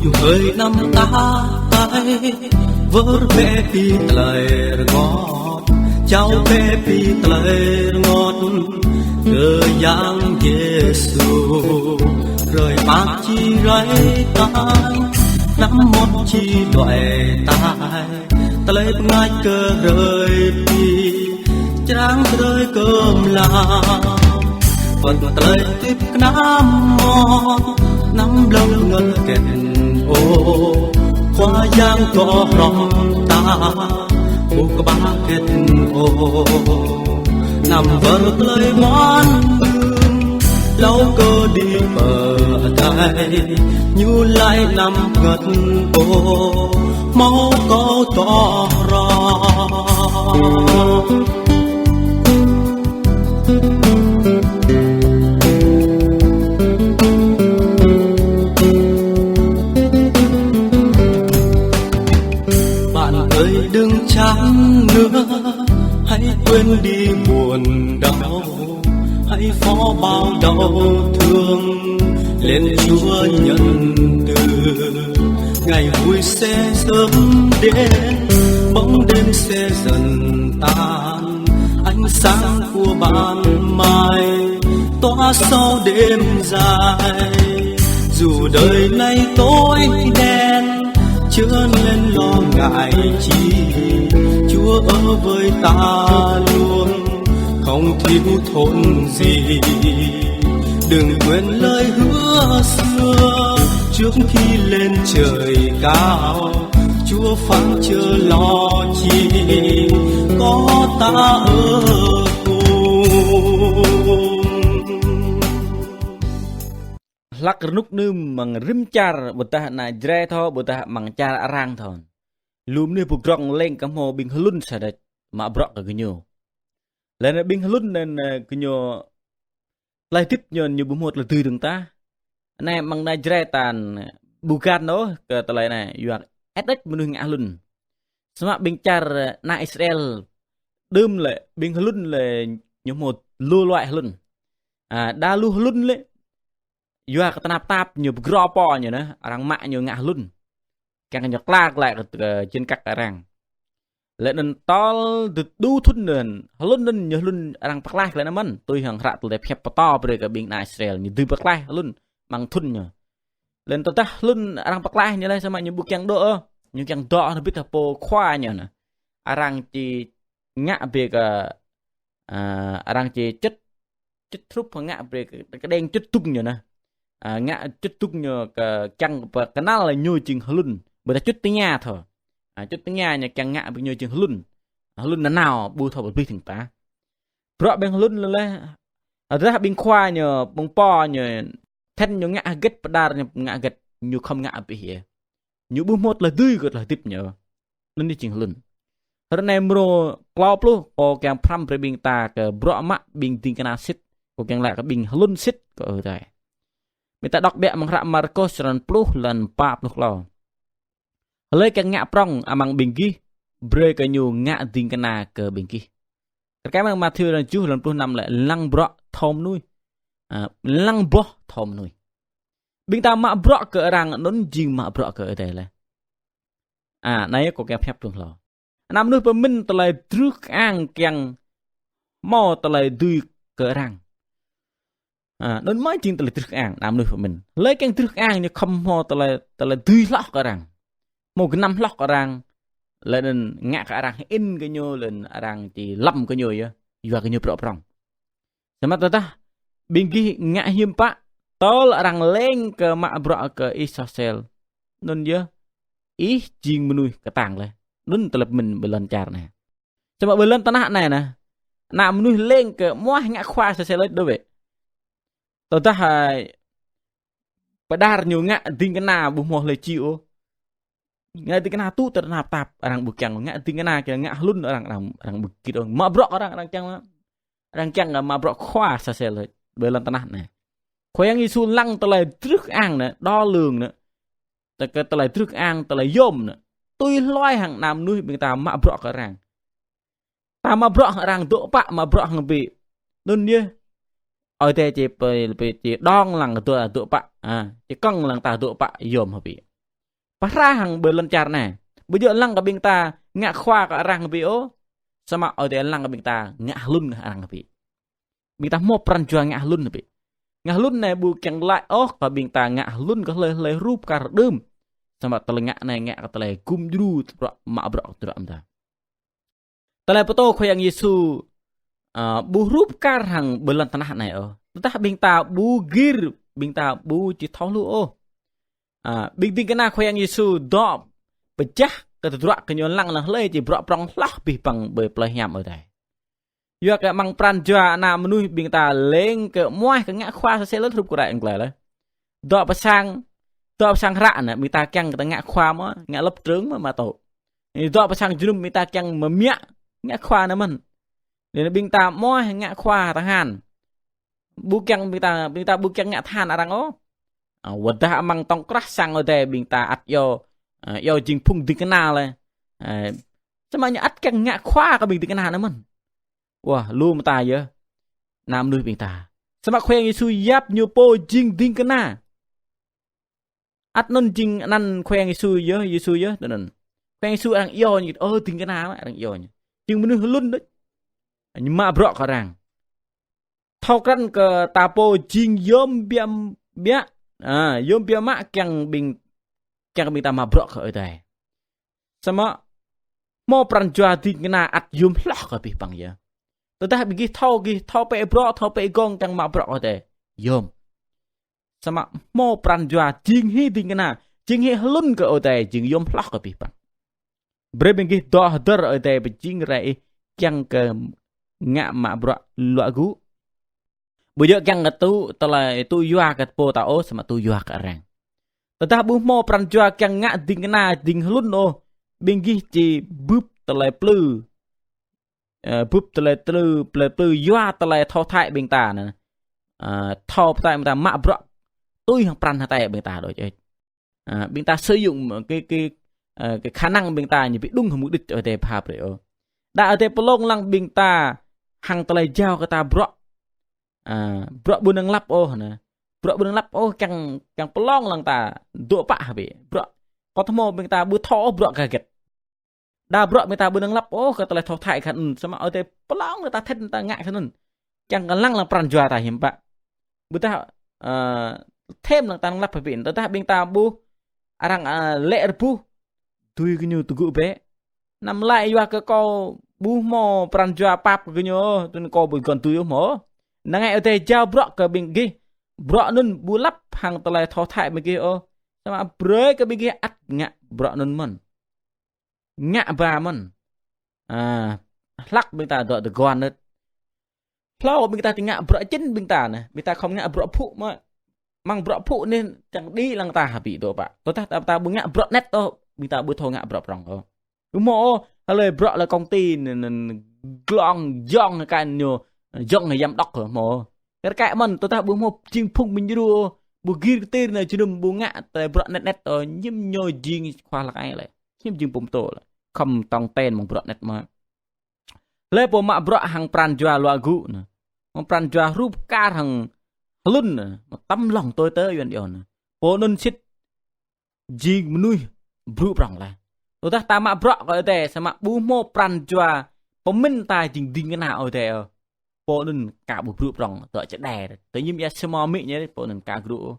chuột hơi năm tay vỡ bé pi lời ngọt cháu bé pi lời ngọt cơ giang Giêsu rời bác chi rấy tai nắm một chi đoại tai ta lấy ngay cơ rời pi tráng rơi cơm làm phần tới tiếp nam mô nắm lâu ngân kẹt ô khoa giang có lòng ta ô có ba kẹt ô nằm vỡ lời món đường lâu cơ đi bờ tay như lại nằm gật ô máu có tỏ rõ đừng chán nữa hãy quên đi buồn đau hãy phó bao đau thương lên Chúa nhân từ ngày vui sẽ sớm đến bóng đêm sẽ dần tan ánh sáng của ban mai tỏa sau đêm dài dù đời này tối đen chớ nên lo ngại chi Chúa ở với ta luôn không thiếu thốn gì đừng quên lời hứa xưa trước khi lên trời cao Chúa phán chớ lo chi có ta ở lắc nút nương bằng rim char bột ta na dre tho bột ta bằng char arang thon lùm ni bục rong lên cắm hồ binh lún sa đệt mà brok cái nhiều lên binh lún nên cái nhiều lại tiếp nhon như bùm một là từ đường ta này bằng na dre tàn bukan đó cái tờ lại này yuak ss menung ngã lún sama binh char na Israel đơm lại binh lún là những một lô loại lún đa lu lún lệ Yua kata nap như gropo như nè, orang mak như ngã lun, càng nhặt lag lại trên các orang. Lệ nên tol từ đu thun nền, lun nên như lun orang paklai lại nè tôi hàng rạ từ đẹp hẹp to beri cái biển Israel như từ paklai lun mang thun như. Lên tôi ta lun orang paklai như này sama như buk yang do nó biết là po khoa như nè, orang chỉ ngã về cái orang chỉ chất thuốc hoặc ngã về cái đen chất tung như nè. Ngã chút tung nhờ chăng và cái nào là nhồi chừng lún bởi ta chút tiếng nhà thôi chút tiếng nhà nhà chăng ngã bị nhồi chừng lún là nào bù thọ bị thỉnh ta rõ bên lún là ra bên khoa nhờ bông po nhờ thân nhờ ngã gết đa ngã gết như không ngã bị hiểu như bù một là tươi gật là tiếp nhờ lún đi chừng lún hôm nay mro cloud luôn có càng pram về bên ta cái rõ mắt bên tiếng cái nào xít có càng lại cái bên lún xít ở đây Mita đọc bẹ mang rạ Marcos ran pluh lan pap nuk lo. Lấy cái ngạ prong amang bingki, bre cái nhu ngạ tình cái na ke bingki. Cái mang Matthew ran chu lan pluh năm lại lăng bro thom nuôi, lăng bo thom nuôi. Bing ta ma bro ke rang non jing ma bro ke đây là. Này có cái phép tuồng lo. Nam nuôi bơm minh tờ lại trước ang keng mo tờ lại duy ke rang. Nên mới chuyện tờ lại trước ăn làm nuôi của mình lấy cái trước ăn như không ho tờ lại tươi lót cả rằng một cái năm lót cả rằng lên ngã cả rằng in cái nhô lên rằng chỉ lâm cái nhô vậy và cái nhô bro prong sama ta bên kia ngã hiếm pa tol rằng lên ke mak bro ke Israel nên nhớ ý chiên nuôi cái tàng lại nên tờ lại mình bị lên char này sama bị lên tanah này nè nam nuôi lên ke mua ngã khoa Israel đối vậy tôi ta hay padar nhiều ngã tin cái nào bù mò lời chịu ngã tin cái nào tu tận nạp tạp rằng bực chẳng ngã tin cái nào cái ngã lún rằng bực kia rồi mà bro rằng chẳng là mà bro khoa sa xeเลยvề lần tân này khoe yang isu lăng tờ lại trước ăn nè đo lường nè tờ lại trước ăn tờ lại yom nè tôi loay hàng nam nuôi người ta mà bro cái rằng ta mà bro rằng tụ bạ mà bro hàng bị đơn như ở đây chỉ đong lần tụ bạ chỉ căng lần ta tụ bạ yom hợp bị para hang belon charna bây lang ka bing ta ngạ khoa ka rang bi o sama o de lang ka bing ta ngạ lun rang bi bing ta mo pran jua ngạ lun bi ngạ lun này bu keng lại o ka bing ta ngạ lun ka le rup ka dum sama telengak này ngạ ka tele kum dru ma bro tra am ta tele poto khoyang Yesu bu rup ka hang belon tanah này o ta bing ta bu gir bing ta bu chi thau lu o bing ting kana khoyang Yesu do pecah keturak kenyon lang lah le chỉ bro prong lah pi pang be pleh nyam ở đây yo ka mang pran jua na menu bing ta leng ke muai ke ngak khwa se le trup ko dai angle le do pasang ra na mi ta kyang ke ngak khwa mo ngak lop trướng mà to do pasang junum mi ta kyang ma mia ngak khwa na man le bing ta muai ngak khwa ta han bu kyang bing ta bu kyang ngak than arang o wadah mang tong kras sang ở đây bing ta at yo jing phung ting kana le semuanya at kang ngak khwa ka bing ting kana na man wah lu ma ta ye nam nuôi bing ta sama khoeng Yesu yap nyu po jing ting kana at non jing nan khoeng Yesu ye nan khoeng Yesu ang yo ni ting kana ma ang yo ni jing menu lun đấy nhưng mà bro ka rang thau kran ke ta po jing yom biam bia yom bia ma kyang bing ta ma bro ka ở đây sama mo pran jua ting kana at yum loh ka pi pang ya ta bi thau pe bro thau pe gong kyang ma bro ở đây yom sama mo pran jua jing hi ting kana jing hi lun ka ở đây jing yum loh ka pi pang bre bing gi do dar ở đây bi jing rai kyang ke ngạ ma bro lo gu bây giờ kyang tu tala tu yua ka po ta o sama tu yua ka rang ta bu mo pran jua kyang ngạ ting kana ting lun o bing gi chi bup tala plu bup tala plu yua tala thau thai bing ta nè thau tai ta ma bro tôi hàng pran tai bing ta rồi chơi bing ta sử dụng cái khả năng bing ta như bị đúng mục đích ở đây phap rồi đã ở đây polong lang bing ta hàng tala giao ka ta bro bu nang lap o nè bro bu nang lap o kyang polong lang ta do pa ha be bro có thmo bing ta bu tho bro ka get da bro bing ta bu nang lap o ka tala thau thai khan sama ở đây polong ta then ta ngại khan kyang ka lang pran jua ta him pa bu ta thêm lang ta nang lap ha be ta bing ta bu arang le bu tui ku nyu tu gu be nam lai yua ka ko bu mo pran jua pap ku nyu tu ko bu kon tui mo na ngai ở đây giao bro ka bing gi bro nun bu lap hang tala thau thai me gi o sama bre ka bing gi at ngạ bro nun man ngạ ba man lắc bing ta do the gon nứt plau bing ta ngạ bro chính bing ta nè bing ta không ngạ bro phụ mà mang bro phụ nên chẳng đi lang ta bị do ba ta bu ngạ bro net to bing ta bu thau ngạ bro prong o mo le bro là công ty glong jong cái nyo jong này yam đốc mo cái mình ta bu mo ching phung mình du bu gir tên này chum bu ngạ tại bro net nhim nhoi jing khoa là ai lại nhim jing pum to không tong tên mong bro net mà le po ma bro hang pran jua lo gu nè mong pran jua rup ka hang lun nè tâm lòng tôi tới yon yon po nun sit jing nuôi bru prang la ta ma bro ở đây sama bu mo pran jua pemin ta jing ding kana ở đây po nun ka bu bru prang to cha đè tới nhim ya small mi nhé po nun ka gru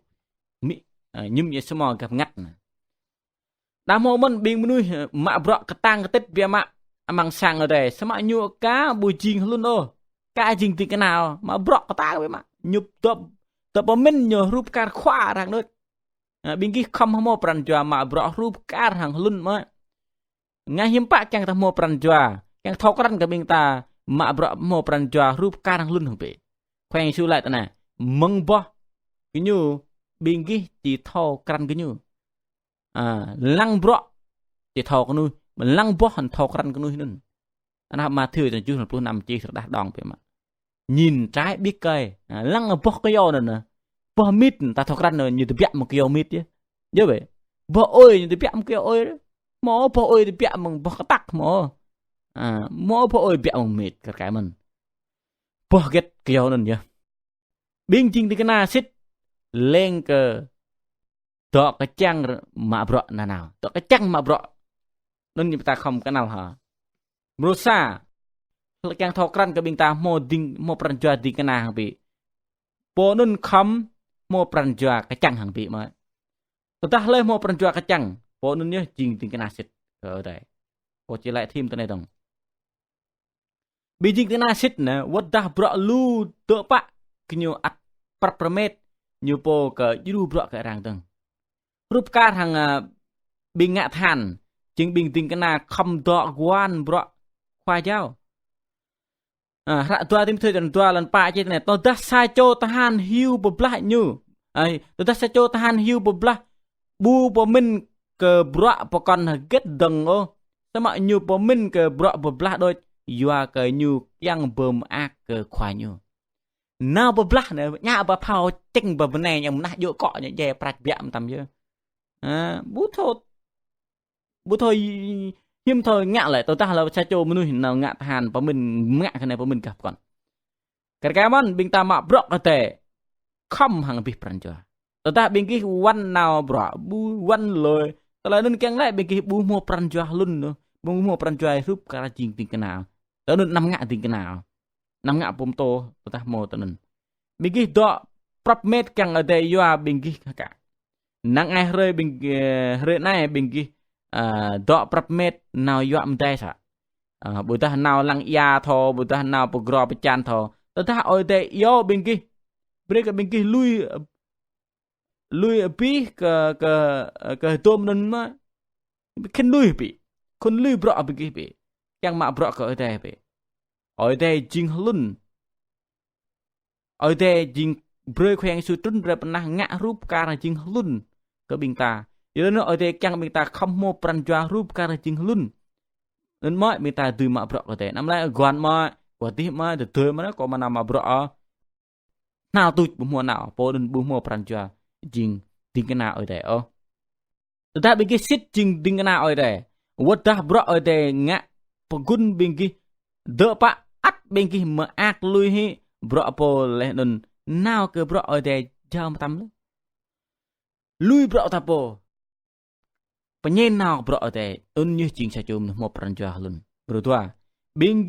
mi nhim ya small gặp ngắt đa mô mình biên nuôi ma bro ka tang ka tet bia ma mang sang ở đây sama nyu cá bu jing luôn ô cá jing ti cái nào mà bro ka tang bia ma nhục tập pemin nyo rup ka khwa rang nut biên ki khom mo pran jua ma bro rup ka hang lun ma ngay hiểm bạ chẳng ta mua pran jua chẳng thâu cái cái bên ta mà bro mua pran jua rup ka hang lun hang be khoeng Yesu lại ta nè mong bo cái như bên ki chỉ thâu cái như lăng bro chỉ thâu cái nuôi mà lăng bo hẳn thâu cái nuôi nên anh mà thưa cho chú là năm chi sẽ đạt đòn vậy mà nhìn trái biết cây lăng bo cái yo nè bo mít ta thâu cái rồi như từ một cái yo mít chứ nhớ vậy bo ơi như từ một cái ơi mỏ po ơi thì bịa mừng bỏ tắc mỏ mỏ po ơi bịa mừng mệt cái mình bỏ ghét kiểu này nhá biên chinh thì cái na xích lên cờ đó cái chăng mà bro là nào đó cái chăng mà bro nên người ta không cái nào hả Rosa yang thọ cran cái bình ta mô pran joa đi cái nào hàng bị bộ nên không mô pran joa cái chăng hàng bị mà ta lấy mô pran joa cái chăng bộ nên nhớ chinh tiếng cái nào xịt ở đây bộ chỉ lại thêm cái này đồng bị chinh cái nào xịt nè what dah bro lu tự pak kinyo at permet như po cái du bro cái ràng từng rúp ca hàng bình ngạ than chính bình tình cái nào không đọ quan bro khoa giáo rạ tua tim thôi dan tua lan pa je ne to dah sa cho tahan hiu beblah nyu ai to dah sa cho tahan hiu beblah bu po min ke bro po kon get deng o sama nyu po min ke bro beblah đôi yua ke nyu yang bơm ak ke khoa nyu nào beblah ne nya ba phao ching ba này nhầm na yo cọ nya je prak biam tam je bút thôi hiếm thôi ngạ lại tôi ta là cha châu mình nuôi nào ngạ hàn và mình ngạ cái này và mình gặp còn cái món bình ta mà bọc cái tệ không hàng bị phản cho tôi ta bình cái one nào bọc bu one lời tôi lại nên keng lại bình cái bu mua phản cho luôn nữa bu mua phản cho giúp cả chuyện tình cái nào tôi nên năm ngạ tình cái nào năm ngạ bom to tôi ta mua tôi nên bình cái đó prop made keng ở đây yo bình cái cả nắng ai rơi bình rơi này bình cái đọ prap met nào yom đây sa bữa ta nào lăng ya thò bữa ta nào bờ gò bờ chan thò ta ở đây yo bên kia bên kia lui pi cái tôm nên mà khen lui pi con lui bro bên kia pi yang mak bro ở đây pi ở đây jing lun ở đây jing bơi khoeng suy trún ra bên ngã rúp ca là jing lun cái bình ta giờ nó ở đây chẳng mình ta không mua pran joa rúp cả chừng luôn nên mọi mình ta từ mà bro có thể năm nay quan mọi quả tí mà từ từ mà nó có mà nằm mà bro nào tôi bù mua nào po đến bù mua pran joa chừng tiếng cái nào ở đây ô ta bên cái sit chừng tiếng cái nào ở đây what da bro ở đây ngã pegun bên kia đỡ pa ắt bên kia mà ác lui hi bro po lên nào cái bro ở đây jam tam lui bro ta po penyen nào bro ở đây như chính sa chum một pran joa luôn bro tua bên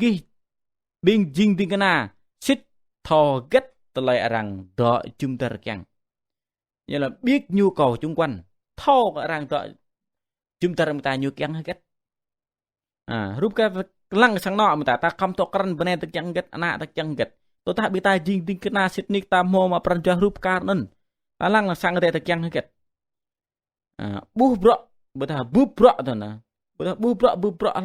jing tiếng cái nào sit thò get lại rằng đọ chum ta kyang như là biết nhu cầu xung quanh thò rằng đọ chum ta nhu kyang get rúp cái lăng sang nọ mà ta không to kran bene ta kyang get ana ta kyang get tôi ta bị ta jing tiếng cái nào sit nik ta mo mà pran joa rúp ka nun ta lăng sang cái ta kyang get bu bro bữa ta búp bro thôi nè bữa ta búp bro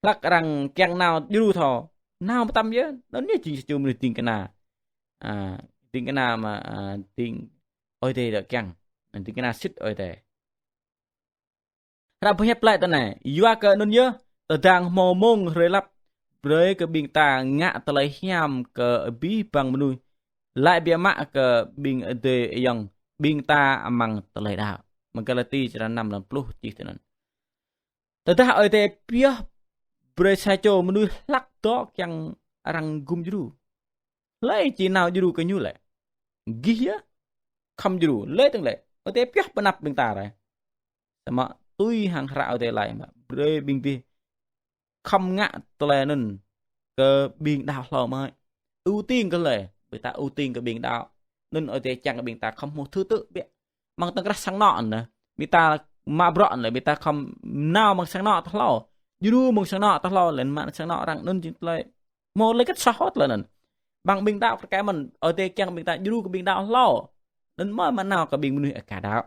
lắc rằng keng nào đi thò nào mà tâm chứ nó như chỉ chịu mình tiền cái nào mà tiền ôi đây là keng tiền cái nào xích ôi đây ra phải lại tên này yêu cái nó nhớ tờ đang mò mông rồi lắp với cái bình ta ngã tờ lấy hiam cái bí bằng nuôi lại bia mạ cái bình ở đây yang bình ta mang tờ lấy đạo mengkalati cara 60 chỉ thế này. Tetapi ở đây pia bersajo menuju lak dok yang arang gum juru. Lấy chỉ nào juru cái nhu lại. Ghi á. Không juru lấy từng lại. Ở đây pia penap bing ta rồi. Sama tôi hàng rạ ở đây lại mà bre bing pi. Không ngạ tele nên cái biên đạo lò mới. Ưu tiên cái lệ. Người ta ưu tiên cái biên đạo. Nên ở đây chẳng cái biên ta không một thứ tự biết. Mang tăng cái sáng nọ nè, bị ta mà bron lại bị ta không nào mang sáng nọ ta lo, dù mang sáng nọ ta lo lên mà sáng nọ rằng nên chỉ lại một lấy cách sao hết là bằng bình đạo cái mình ở đây chẳng bình ta dù cái bình đạo lo, nên mà nào cả bình mình cả đạo,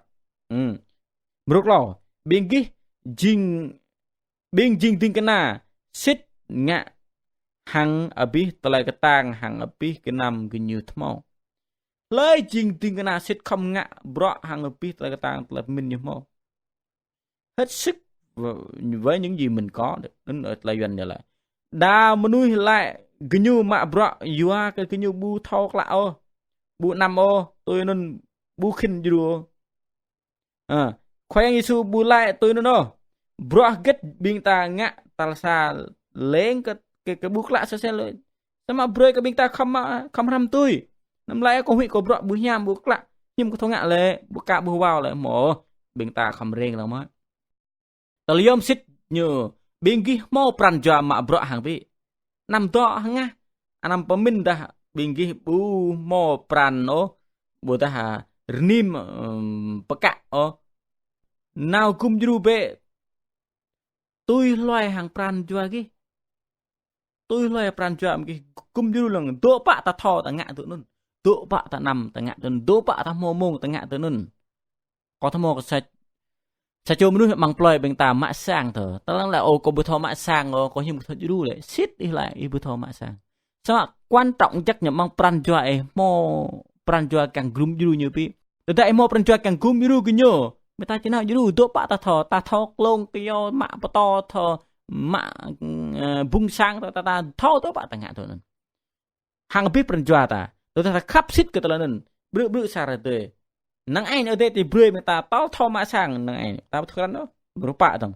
một lo bình cái jing tiếng cái na sit ngạ hàng ở bi ta lại cái tang hàng ở bi cái nằm cái nhiều thmao lấy chinh tiếng cái nào sẽ không ngạ bro hàng ở phía là cái tàng là mình như mô hết sức với những gì mình có được đến ở lại gần như là đa mà nuôi lại cái như mà bro yua cái như bu thao lạ ô bu năm ô tôi nên bu khinh dù khoe Giêsu bu lại tôi nên đâu bro get biên ta ngạ ta xa lên cái bu lạ sẽ lên sao mà bro cái biên ta không làm tôi năm nay có huyện có bro bu nham bu lạ nhưng có thong ngạ lệ bố cả bố vào lại mổ bên ta không riêng là mới tờ liêm xích như bên ghi mô pran cho mà bọ hàng vị nằm to hăng á nằm bấm minh ta bên ghi bu mô pran ô bố ta hà nim bạc cả ô nào cung du bệ tôi loài hàng pran cho cái tôi loài pran cho cái cung du lần tổ bạ ta thò ta ngạ tụi nun tổ bạ ta nằm ta ngạ tụi tổ bạ ta mô mông ta ngạ tụi nun có thằng mô có sạch sa choមនុស្ស bằng ploi បេងតាម៉ាក់សាងទៅតឡងឡាអូក៏ប៊ូថម៉ាក់សាងអូក៏ខ្ញុំធ្វើយូរលេស៊ីតអ៊ីឡាអ៊ីប៊ូថម៉ាក់សាងsao quan trọng chắc nhầm bằng pran cho ai mo pran cho càng grum yuru như pi từ tại mo pran cho càng grum yuru cái nhớ người ta chỉ nào yuru tổ bạ ta thọ lông cái yo mạ to thọ mạ bung sang ta thọ tổ bạ ta ngạ thôi nên hàng pi pran cho ta từ ta khắp xít cái tờ nên bự bự sa ra tới nang ai ở đây thì bưởi mà ta tao thò mã sang nang ai ta bắt khăn đó berupa tong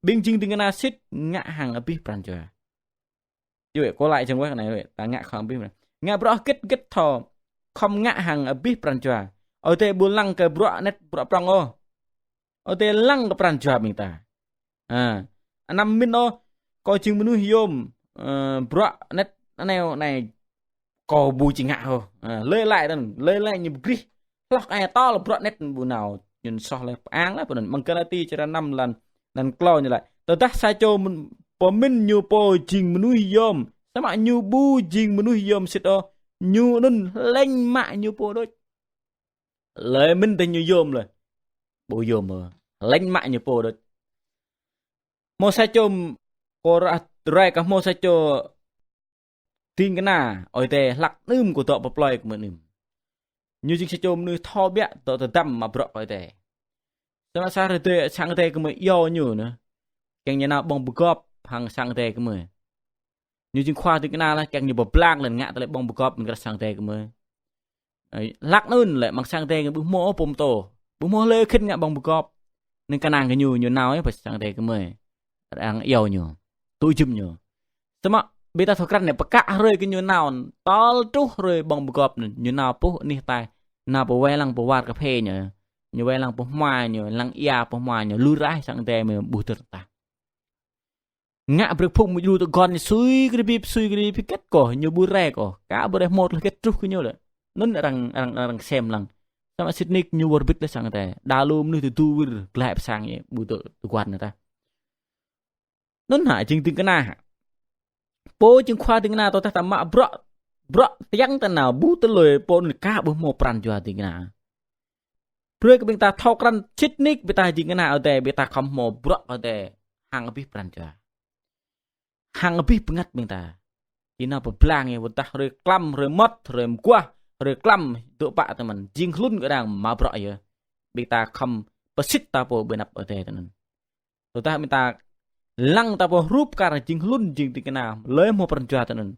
bình chinh tiếng na xít ngạ hàng ở pi pran cho vậy có lại trong cái này vậy ta ngạ không pi này ngạ bro kết thò không ngạ hàng ở pi pran cho ở đây buôn lăng cái bro net bro prang ô ở đây lăng cái pran cho mình ta năm min ô coi chừng menu hiôm bro net này có bùi chỉ ngạ hồ lê lại như gris lọc ai to là bro net bù nào nhìn so là áng là bận bằng cái ti cho ra 5 lần clo như lại tao ta sai cho mình po min nhiều po jing menu hiom sao mà nhiều bu jing menu hiom xịt ô nhiều nên lên mạ nhiều po đôi lấy min tên nhiều hiom rồi bộ hiom mà lên mạ nhiều po đôi mo sai cho cô ra cả mo sai cho tin cái nào ở đây lạc nêm của tọa bọc loài của mình như chính sách nuôi thò bẹ tọa tâm mà bọ ở đây sao sao rồi tôi sang đây cái mới yêu nhiều nữa càng nhà nào bong bự cọp hàng sang đây cái mới như chính khoa thì cái nào là càng nhiều bọc lang lần ngã tới lại bong bự cọp mình cái sang đây cái mới lạc nêm lại mang sang đây cái bự mỏ bom tổ bự mỏ lê khinh ngã bong bự cọp nên cái nàng cái nhiều nào ấy phải sang đây cái mới đang yêu nhiều tôi chim nhiều sao mà bây giờ thằng này bạc cả rồi cái như nào to chút rồi bằng bọc gọp như nào bố ní tai nào bố vay lăng bố vạt cà phê nhở như vay lăng bố mai nhở lăng ia bố mai nhở lú rái sang đây mà bù tơ ta ngã bực phụng một lú tơ con suy cái bịp kết cổ như bù rè cổ cả bù rè một là kết trúc cái nhau đấy nó đang xem lăng sao mà Sydney như bù bít lên sang đây đa lùm như từ tu vừa lại sang vậy bù tơ quan người ta nó hại chính tiếng cái na bố chứng khoa tiếng nào tôi ta mạ bro tiếng tên nào bú tới lời bố người cá bố mô pran cho tiếng nào rồi cái bên ta thao cằn chít nick bên ta tiếng nào ở đây bên ta không mô bro ở đây hàng ở bên pran cho hàng ở bên ngắt bên ta chỉ nào bố plang nghe bên ta rồi clam rồi mất rồi qua rồi clam tụi bạn tụi mình riêng luôn cái đàng mà bro vậy bên ta không bớt xít ta bố bên nắp ở đây tụi ta bên ta lăng ta bố rúp cả chính luôn chính cái nào lấy một phần cho tụi nên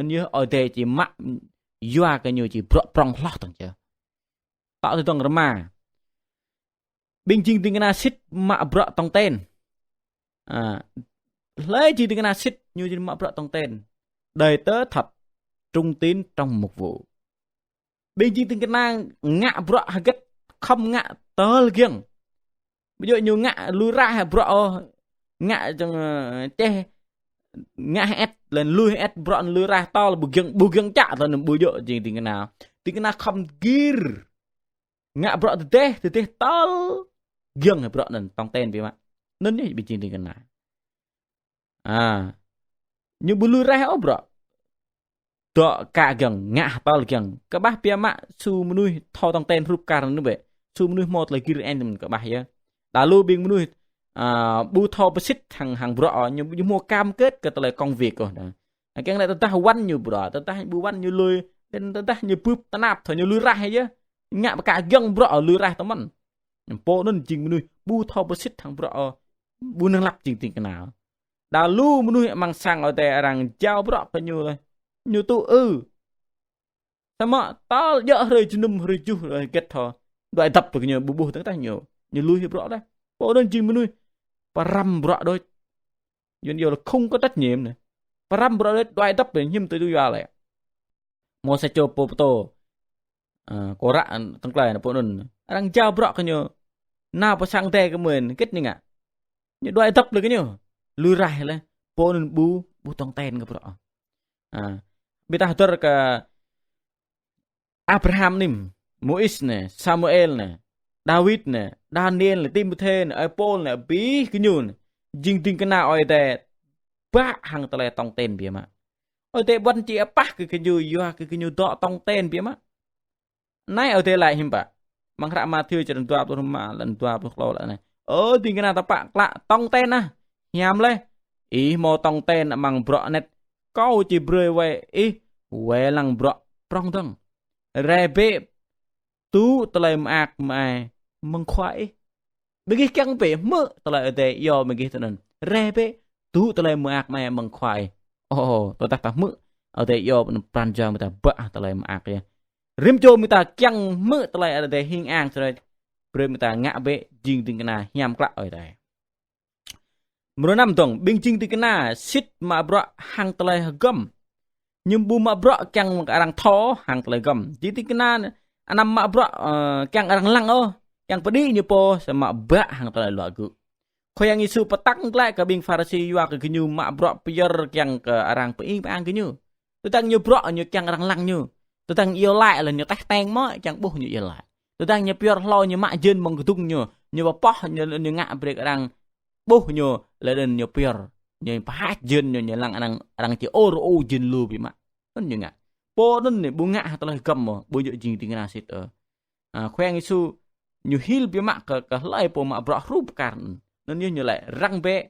nhớ ở đây chỉ mắc doa cái nhiều chỉ prong lót tầng chưa tạo từ tầng mà bình chính cái nào xít mạ bro tầng tên lấy chỉ cái nào xít như chỉ mạ bro tầng tên đời tớ thật trung tín trong một vụ bình chính cái nào ngạ bro hạt không ngạ tớ kiêng bây giờ nhiều ngạ lùi ra hả bro ngạ trong che ngạ hết lần lui hết bọn lui ra to là bù găng chạ rồi bù dội gì thì cái nào không gear ngạ bọn từ thế to găng hay bọn lần tòng tên vì mà nên như bị chuyện thì cái nào như bù lui ra hết bọn tọa cả găng ngạ to là găng các bác bia mạ su nuôi thò tòng tên rụp cả nữa vậy su nuôi một là gear end các bác vậy đã lưu biên nuôi bu thò bớt xít hàng bro như mua cam kết cái lại công việc rồi cái này ta quanh như bro ta bu quanh như lười tên ta như pup ta nạp thôi như lười ra hay chứ ngạ cả găng bro lười ra tao mình po nên chừng nuôi bu thò bớt xít hàng bro bu năng lập chừng cái nào đào lu nuôi mang sang ở đây rằng trao bro bao nhiêu rồi như tu sao mà tao dở rồi chú num rồi chú rồi kết thò đoạn tập được nhiều bu ta nhiều như lười bro đấy po nên chừng nuôi param bro đôi nhiều là không có trách nhiệm này param bro đôi đoại tấp về nhím tới đuôi lại một sẽ cho poto có rạ tăng lại là bộ nôn đang chào bọ cái nhờ nào có sang tè cái mền kết nhỉ ạ như đôi tập được cái nhờ lùi rải lên bộ nôn bu tông ten cái bọ bây ta tôi cái Abraham nim Moses nè Samuel nè David nè Daniel nè Timothy nè Paul nè bí cái nhun jing ting cái nào ở đây ba hàng tele tông ten bia mà ở đây vẫn chỉ bắt cái nhu yo cái nhu đọ tông ten bia mà nay ở đây lại hiểm bạ mang ra mà thưa cho lần tua tôi mà lần tua tôi lâu lại này ting cái nào ta bạc lạ tông ten à nhảm lên ý mò tông ten mang bọ net câu chỉ bơi về ý về lăng bọ prong thằng rebe tú tele mạc mà măng khoai bagi kang pe mơ tele ở đây yo bagi tên rebe tú tele mạc mà măng khoai tôi ta mơ ở đây yo pran jang mà ta bạ tele mạc kia rim cho người ta chăng mơ tele ở đây hình an rồi bơi người ta ngã bệ jing tiếng na nham klak ở đây mưa năm tuần binh jing tiếng na sit mà bro hang tele gum nhưng bu mà bro chăng arang tho hang tele gum jadi tiếng na anam mà bro chăng arang lang yang pedih như po sama bạ hang tele lagu khoyang isu petak klak ke bing farisi wa ke genyu mak bro pier chăng ke arang pe ang genyu tang như bro như chăng arang lang như tang yêu lại là như tách tang mới chăng bu như yêu lại tang như pier lo như mak jin mong tung như po như ngạ brek arang bu như là den như pier như pa jin như lang arang chỉ ô jin lu bi mak như ngạ po nên này bu ngạ tele gum mo bu yo jing ting na sit khoyang isu như hil bi mak ke lai po mak bro rup kan nên như lại răng bệ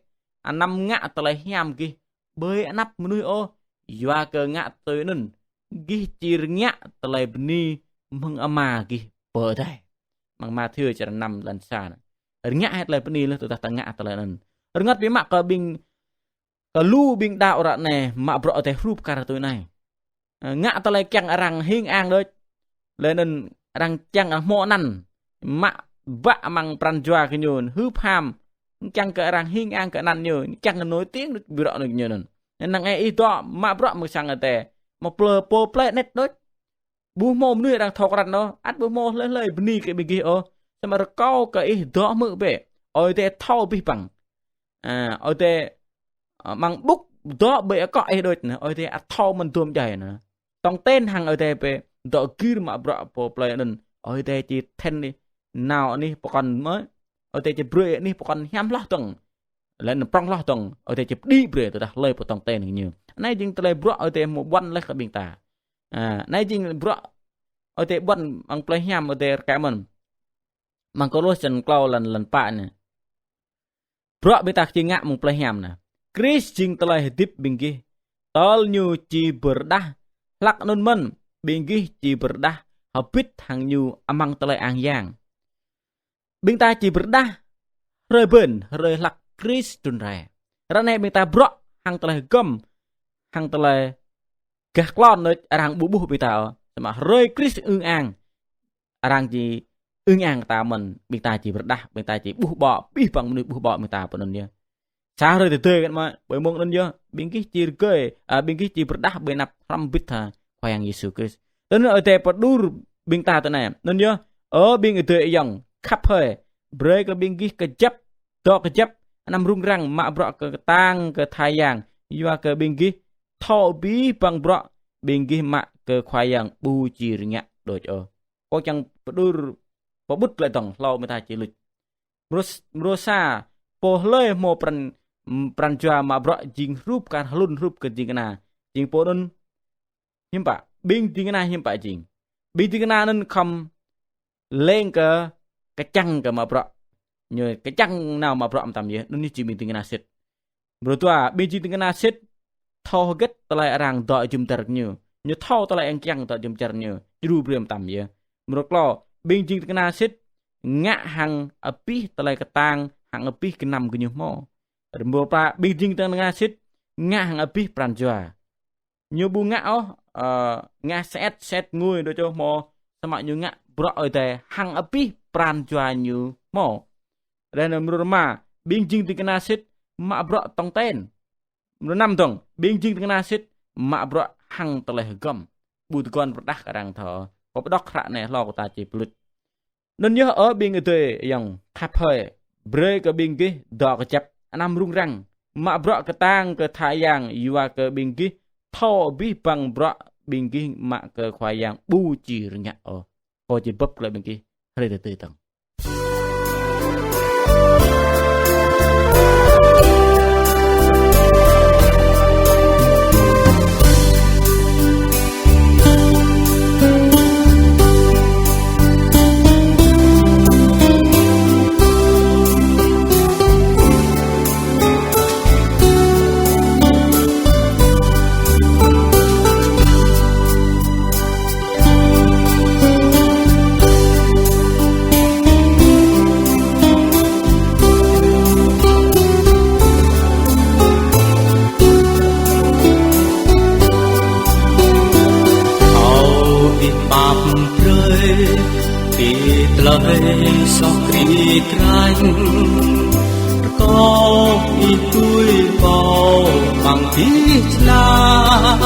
năm ngạ tele hiam ki bơi nắp nuôi ô yoa ke ngạ tới nên ghi chir ngạ tele bni mừng ama ki bờ đây mang ma thưa cho năm lần xa ngạ hết tele bni là tụi ta ngạ tele nên ngắt bi mak ke bing ke lu bing đạo ra nè mak bro te rup kar tôi này ngạ tele chang arang hing ang đấy lên arang chang mo nan mak vạ mang pran joa cái nhon húp ham chăng cái răng hing ang cái năn nhờ chăng nổi tiếng được bị rõ được nhờ nên năng ấy to mà rõ một sang ở tè một po play net đấy bu mồm nuôi đang thọc rắn đó ắt bu mồm lấy bni cái bên kia sao mà câu cái đó mự bể ở tè thâu bị bằng ở tè mang bút đó bể có ấy đôi ở tè thâu mình tuôm dày nè tòng tên hàng ở tè bể đó kia mà rõ po play nên ở tè chỉ thân đi nào đi còn mới ở đây chỉ bơi ní còn hiam lót tầng lên prong lót tầng ở đây chỉ đi bơi từ đó lấy một tầng tên như nay chính từ đây bro ở đây một bận lấy cái bình ta nay chính bro ở đây bận bằng play hiam ở đây cái mình mang có lối chân clau lần pa nè bro bị ta chỉ ngã một play hiam nè Chris chính từ đây tiếp bình kia tol như chỉ berdah lắc nôn mình bình kia chỉ berdah hợp bít hàng như amang từ đây ang yang binh ta chỉ berdah rơi bền rơi lạc Chris tuần rè ra này binh ta bro hàng tele gum hàng tele gác lon nơi arang bu binh ta mà rơi Chris ương ang arang chỉ ương ang ta mình binh ta chỉ berdah binh ta chỉ bu bọ bi bằng người bu bọ binh ta phần này xa rơi từ từ cái mà bởi mong nên nhớ binh cái chỉ cười binh cái chỉ berdah bên nắp ram bít thà khoang Giêsu Christ nên ở đây bắt dur binh ta thế này nên nhớ ở binh ở đây dòng khắp hơi break lebih gih kejap dok kejap enam rung rang mak bro ke tang ke thayang yua ke binggi thau bi bang bro binggi mak ke khoyang bu chi ringa doj có chẳng dur po bút lại tong lau meta chi lut rosa po le mo pran jua mak bro jing rup kan halun rup ke jing na jing po nun himpa bing jing na himpa jing bing jing na nun kham lên ke cái chăng cái mà bro như cái chăng nào mà bro tầm gì nó như chỉ mình tiếng nasit bro tua bên chỉ tiếng nasit thao get talai arang đợi chum ter như thao talai anh chăng đợi chum ter như ru briam tầm gì bro lo bên chỉ tiếng nasit ngã hàng api talai cái tang hàng api cái nằm cái như mo bro pa bên chỉ tiếng nasit ngã hàng api pran jua như bu ngã ngã set ngui đôi cho mo sama như ngã bro ở đây hàng api pran jua như mo dan menurut bing jing tiếng nasit mak bro tong ten menurut năm bing jing tiếng nasit mak bro hang teleh gom butuh kon perdah kadang tho có đọc khả này lo của ta chỉ blut nên nhớ ở bên người tôi yang khắp hơi bre cái bên kia đỏ cái chập năm rung răng mà bọ cái tang cái thái yang yua cái bên kia thọ bi bằng bọ bên kia mà cái khoai yang bu chỉ rồi nhặt coi chỉ bắp lại bên kia hơi từ từ tầng lời so kỳ tranh có ý tôi vào bằng thiết lan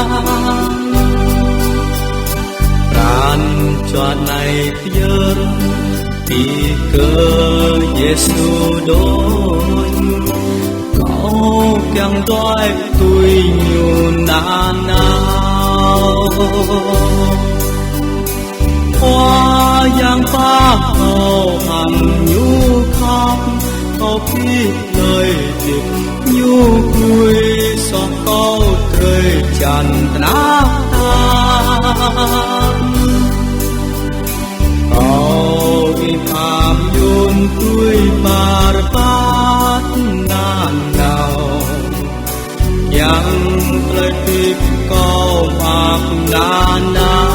ran cho này nhớ thì cơ Giêsu đôi cậu càng đói tôi nhiều nan nào hoa giang pha hầu hằng nhu khóc có biết lời tiếc nhu vui so câu trời tràn nát tan kau imam yun tui barbat nan nào yang lời tiếc kau mak nan nào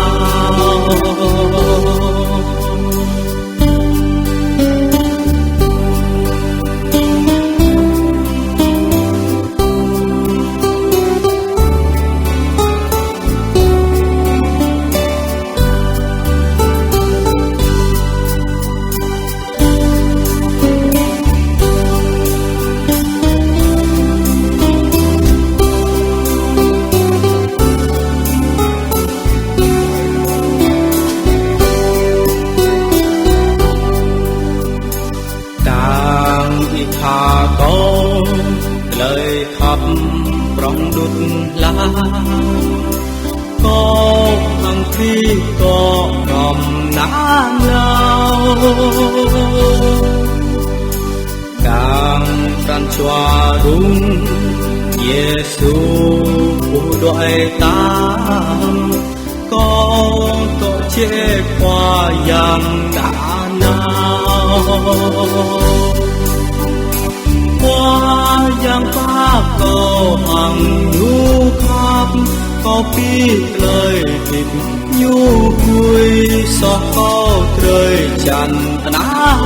lời khắp trong đút lá có hàng khi có ngầm nắng lao càng tràn xoa đúng Giêsu của đội ta có tội chết qua yang đã nào hoa giang pha cầu hằng nhu khắp có biết lời thịt nhu vui so câu trời tràn nát